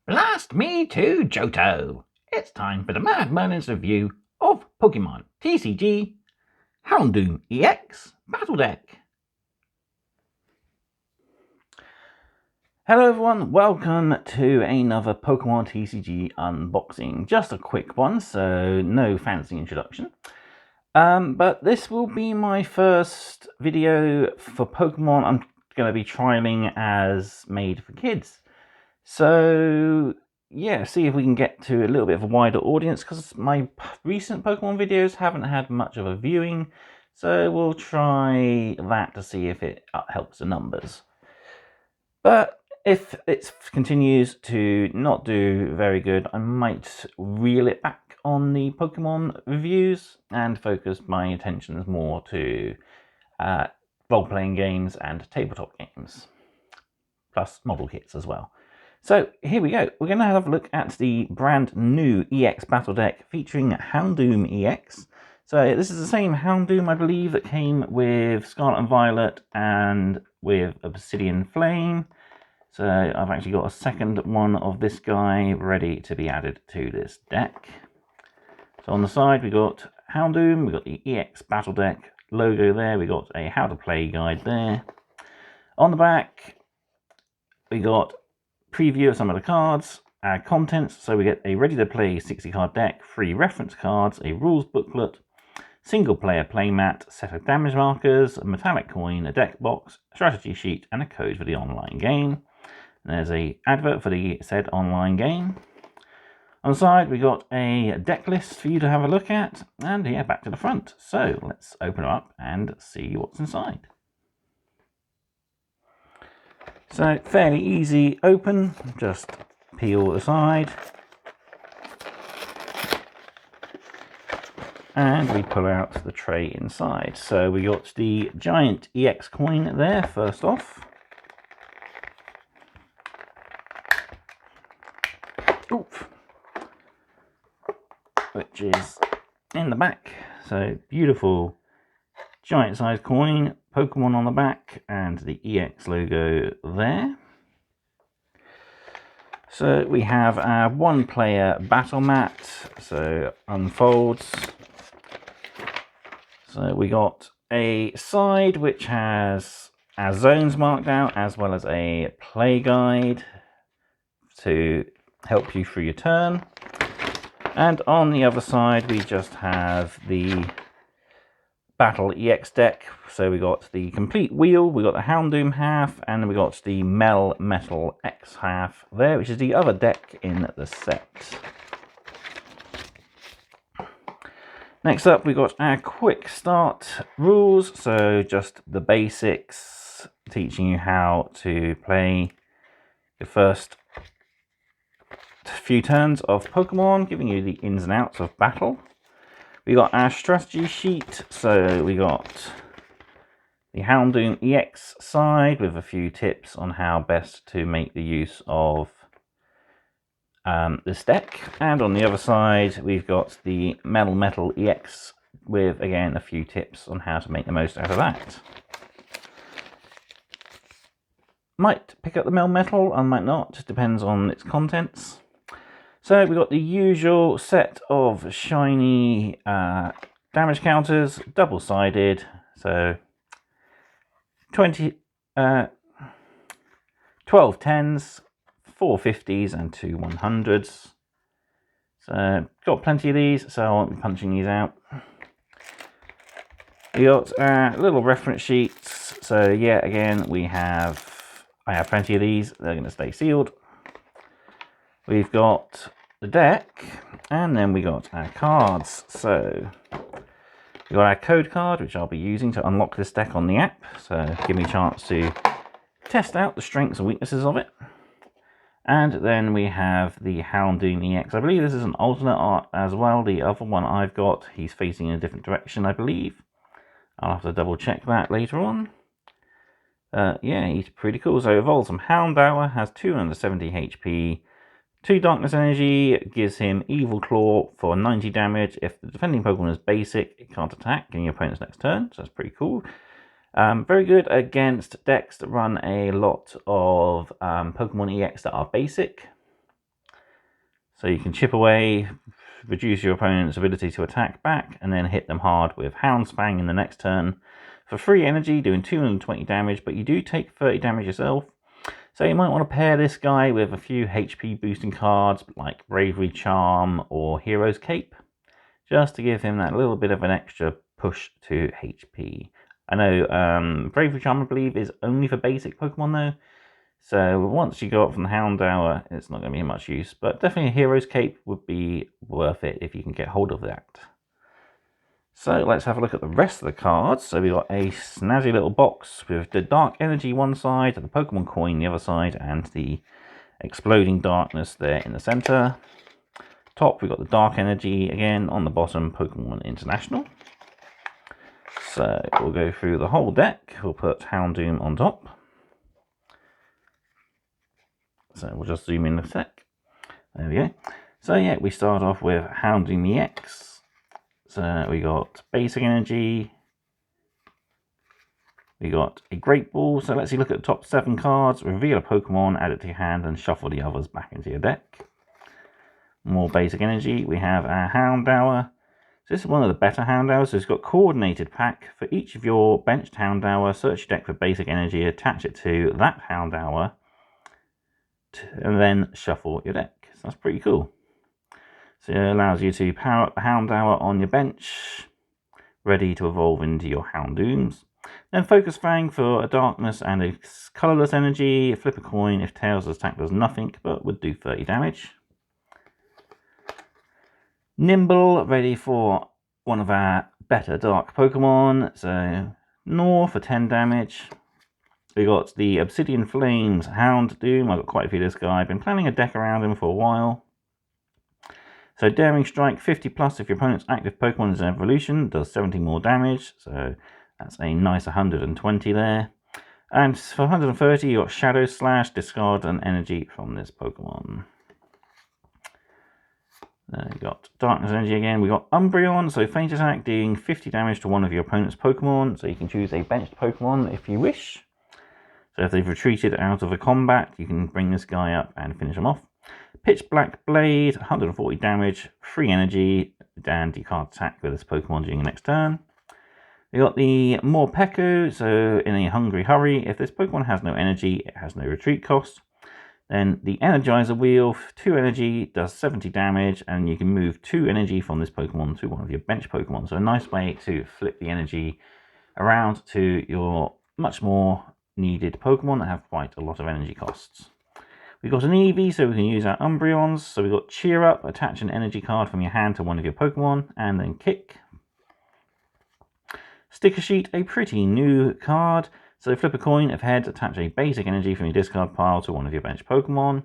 Blast me to Johto! It's time for the Mad Merlins review of Pokemon TCG Houndoom EX Battle Deck. Hello everyone, welcome to another Pokemon TCG unboxing. Just a quick one, so no fancy introduction. But this will be my first video for Pokemon I'm going to be trialing as made for kids. So yeah, see if we can get to a little bit of a wider audience, because my recent Pokemon videos haven't had much of a viewing, so we'll try that to see if it helps the numbers. But if it continues to not do very good, I might reel it back on the Pokemon reviews and focus my attentions more to role-playing games and tabletop games, plus model kits as well. So here we go. We're going to have a look at the brand new EX Battle Deck featuring Houndoom EX. So this is the same Houndoom, I believe, that came with Scarlet and Violet and with Obsidian Flame. So I've actually got a second one of this guy ready to be added to this deck. So on the side we got Houndoom, we got the EX Battle Deck logo there, we got a how to play guide there. On the back we got preview of some of the cards, contents, so we get a ready to play 60 card deck, 3 reference cards, a rules booklet, single player playmat, set of damage markers, a metallic coin, a deck box, strategy sheet, and a code for the online game. And there's a advert for the said online game. On the side we got a deck list for you to have a look at, and yeah, back to the front. So let's open it up and see what's inside. So fairly easy open, just peel the side and we pull out the tray inside. So we got the giant EX coin there first off. Oof. Which is in the back. So beautiful giant sized coin, Pokemon on the back, and the EX logo there. So we have our one player battle mat, so unfolds. So we got a side which has our zones marked out, as well as a play guide to help you through your turn. And on the other side we just have the Battle EX deck. So we got the complete wheel, we got the Houndoom half, and we got the Metal X half there, which is the other deck in the set. Next up we got our quick start rules, so just the basics, teaching you how to play the first few turns of Pokemon, giving you the ins and outs of battle. We got our strategy sheet, so we got the Houndoom EX side with a few tips on how best to make the use of this deck. And on the other side, we've got the Metal EX with, again, a few tips on how to make the most out of that. Might pick up the Metal, I might not, just depends on its contents. So we got the usual set of shiny damage counters, double-sided, so 12 10s, 4 50s and 2 100s. So got plenty of these, so I won't be punching these out. We got little reference sheets, so yeah, again I have plenty of these, they're going to stay sealed. We've got the deck, and then we got our cards. So we got our code card, which I'll be using to unlock this deck on the app, so give me a chance to test out the strengths and weaknesses of it. And then we have the Houndoom EX. I believe this is an alternate art as well. The other one I've got, he's facing in a different direction, I believe. I'll have to double check that later on. Yeah, he's pretty cool. So evolves from Houndour, has 270 HP, 2 Darkness Energy, gives him Evil Claw for 90 damage. If the defending Pokemon is basic, it can't attack in your opponent's next turn, so that's pretty cool. Very good against decks that run a lot of Pokemon EX that are basic. So you can chip away, reduce your opponent's ability to attack back, and then hit them hard with Houndspang in the next turn for free energy, doing 220 damage, but you do take 30 damage yourself. So you might want to pair this guy with a few HP boosting cards like Bravery Charm or Hero's Cape, just to give him that little bit of an extra push to HP. I know Bravery Charm, I believe, is only for basic Pokemon though, so once you go up from the Houndour, it's not going to be much use, but definitely a Hero's Cape would be worth it if you can get hold of that. So let's have a look at the rest of the cards. So we've got a snazzy little box with the Dark Energy one side, the Pokemon Coin the other side, and the Exploding Darkness there in the center. Top, we've got the Dark Energy again, on the bottom, Pokemon International. So we'll go through the whole deck. We'll put Houndoom on top. So we'll just zoom in a sec. There we go. So yeah, we start off with Houndoom EX. So we got Basic Energy. We got a Great Ball. So let's look at the top 7 cards. Reveal a Pokemon, add it to your hand, and shuffle the others back into your deck. More Basic Energy. We have our Houndour. So this is one of the better Houndours. So it's got Coordinated Pack. For each of your benched Houndour, search your deck for Basic Energy, attach it to that Houndour, and then shuffle your deck. So that's pretty cool. So it allows you to power up the Houndour on your bench, ready to evolve into your Houndooms. Then Focus Fang for a Darkness and a Colourless Energy. Flip a coin if Tails' attack does nothing, but would do 30 damage. Nimble, ready for one of our better Dark Pokemon. So Gnaw for 10 damage. We got the Obsidian Flames Houndoom. I've got quite a few of this guy. I've been planning a deck around him for a while. So Daring Strike 50 plus if your opponent's active Pokemon is an evolution, does 70 more damage. So that's a nice 120 there. And for 130, you got Shadow Slash, discard an energy from this Pokemon. Then we got Darkness Energy again. We got Umbreon, so Feint Attack, dealing 50 damage to one of your opponent's Pokemon. So you can choose a benched Pokemon if you wish. So if they've retreated out of a combat, you can bring this guy up and finish them off. Pitch Black Blade, 140 damage, free energy, and you can't attack with this Pokemon during the next turn. We got the Morpeko, so in a Hungry Hurry, if this Pokemon has no energy, it has no retreat cost. Then the Energizer Wheel, 2 energy, does 70 damage, and you can move 2 energy from this Pokemon to one of your bench Pokemon. So a nice way to flip the energy around to your much more needed Pokemon that have quite a lot of energy costs. We've got an Eevee, so we can use our Umbreons. So we've got Cheer Up, attach an energy card from your hand to one of your Pokemon, and then Kick. Sticker Sheet, a pretty new card. So flip a coin, if heads, attach a basic energy from your discard pile to one of your bench Pokemon.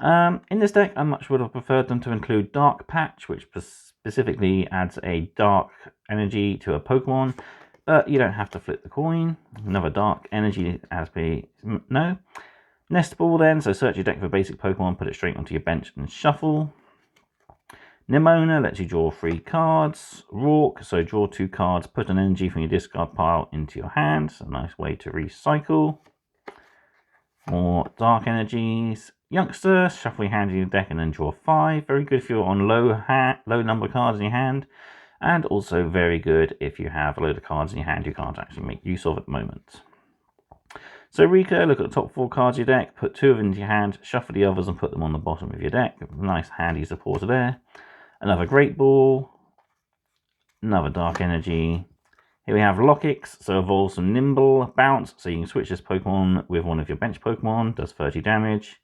In this deck, I much would have preferred them to include Dark Patch, which specifically adds a dark energy to a Pokemon, but you don't have to flip the coin. Another dark energy as be no. Nest Ball then, so search your deck for basic Pokemon, put it straight onto your bench and shuffle. Nimona lets you draw 3 cards. Rourke, so draw 2 cards, put an energy from your discard pile into your hand. So a nice way to recycle. More dark energies. Youngster, shuffle your hand in your deck and then draw 5. Very good if you're on low number of cards in your hand. And also very good if you have a load of cards in your hand you can't actually make use of at the moment. So Rika, look at the top 4 cards of your deck, put 2 of them into your hand, shuffle the others and put them on the bottom of your deck. Nice handy supporter there. Another Great Ball. Another Dark Energy. Here we have Lockix, so evolve some Nimble, Bounce, so you can switch this Pokemon with one of your bench Pokemon, does 30 damage.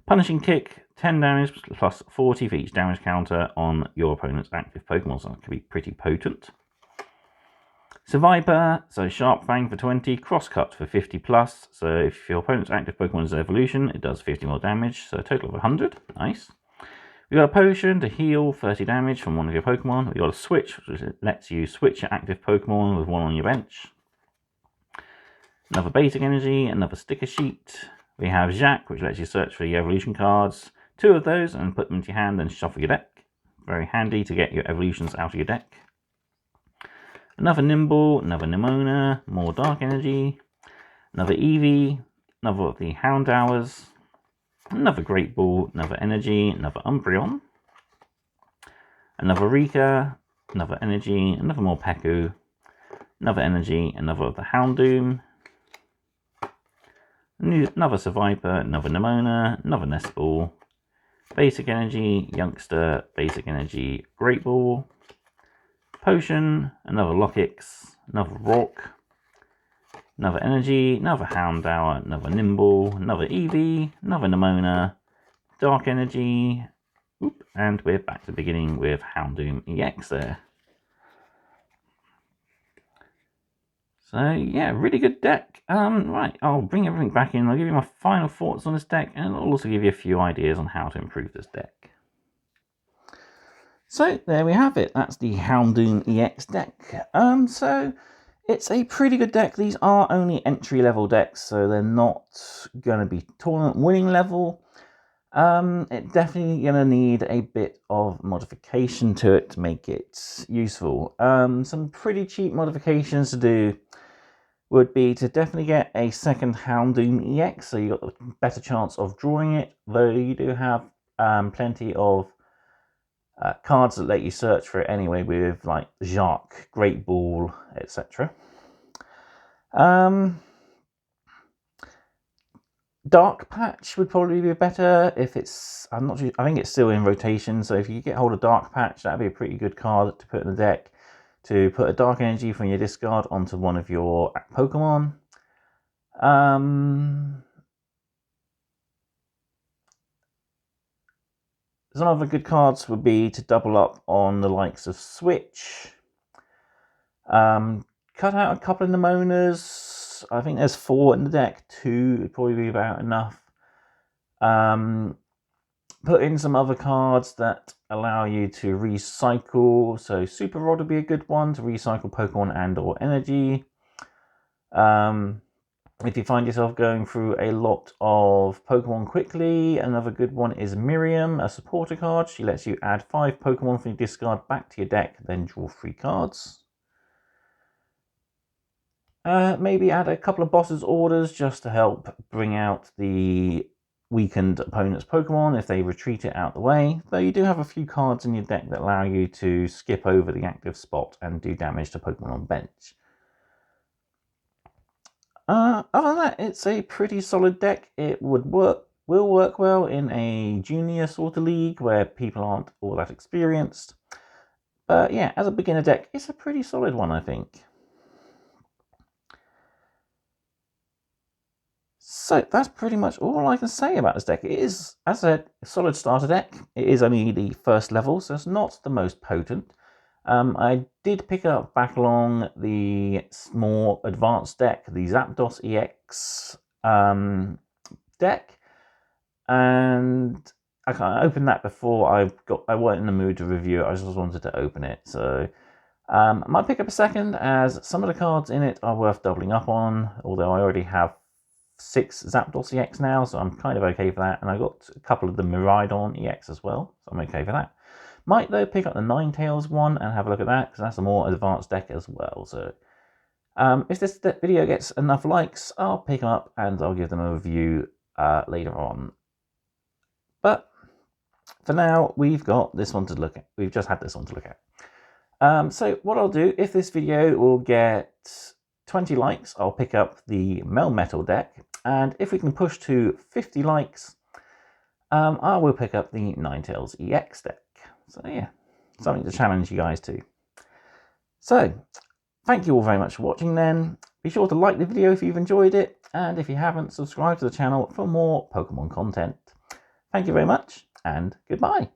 Punishing Kick, 10 damage plus 40 for each damage counter on your opponent's active Pokemon, so that can be pretty potent. Survivor, so Sharp Fang for 20, Crosscut for 50 plus, so if your opponent's active Pokemon is an evolution, it does 50 more damage, so a total of 100, nice. We got a Potion to heal 30 damage from one of your Pokemon. We got a Switch, which lets you switch your active Pokemon with one on your bench. Another Basic Energy, another Sticker Sheet. We have Jacques, which lets you search for your evolution cards. 2 of those and put them into your hand and shuffle your deck. Very handy to get your evolutions out of your deck. Another Nimble, another Nimona, more Dark Energy. Another Eevee, another of the Houndours. another Great Ball, another Energy, another Umbreon, another Rika, another Energy, another Morpeko, another Energy, another of the Houndoom, another Survivor, another Nemona, another Nest Ball, Basic Energy, Youngster, Basic Energy, Great Ball, Potion, another Lockix, another Rock, another Energy, another Houndour, another Nimble, another Eevee, another Nemona, Dark Energy, and we're back to the beginning with Houndoom EX there. So yeah, really good deck. Right, I'll bring everything back in. I'll give you my final thoughts on this deck, and I'll also give you a few ideas on how to improve this deck. So there we have it. That's the Houndoom EX deck. So it's a pretty good deck. These are only entry-level decks, so they're not going to be tournament winning level. It's definitely going to need a bit of modification to it to make it useful. Some pretty cheap modifications to do would be to definitely get a second Houndoom EX, so you've got a better chance of drawing it, though you do have plenty of cards that let you search for it anyway, with like Jacques, Great Ball, etc. Dark Patch would probably be better if it's, I think it's still in rotation, so if you get hold of Dark Patch, that'd be a pretty good card to put in the deck, to put a Dark Energy from your discard onto one of your Pokemon. Some other good cards would be to double up on the likes of Switch. Cut out a couple of Nemonas. I think there's 4 in the deck. 2 would probably be about enough. Put in some other cards that allow you to recycle. So Super Rod would be a good one to recycle Pokemon and or energy. If you find yourself going through a lot of Pokemon quickly, another good one is Miriam, a supporter card. She lets you add 5 Pokemon from your discard back to your deck, then draw 3 cards. Maybe add a couple of Boss's Orders just to help bring out the weakened opponent's Pokemon if they retreat it out the way, though you do have a few cards in your deck that allow you to skip over the active spot and do damage to Pokemon on bench. Other than that, it's a pretty solid deck. It will work well in a junior sort of league where people aren't all that experienced. But yeah, as a beginner deck, it's a pretty solid one, I think. So that's pretty much all I can say about this deck. It is, as I said, a solid starter deck. It is only the first level, so it's not the most potent. I did pick up back along the more advanced deck, the Zapdos EX deck, and I opened that before I weren't in the mood to review it. I just wanted to open it, so I might pick up a second, as some of the cards in it are worth doubling up on, although I already have 6 Zapdos EX now, so I'm kind of okay for that, and I got a couple of the Miraidon EX as well, so I'm okay for that. Might though pick up the Ninetales one and have a look at that, because that's a more advanced deck as well. So if this video gets enough likes, I'll pick them up and I'll give them a review later on. But for now, we've got this one to look at. We've just had this one to look at. So what I'll do, if this video will get 20 likes, I'll pick up the Melmetal deck, and if we can push to 50 likes, I will pick up the Ninetales EX deck. So yeah, something to challenge you guys to. So, thank you all very much for watching then. Be sure to like the video if you've enjoyed it, and if you haven't, subscribe to the channel for more Pokemon content. Thank you very much, and goodbye.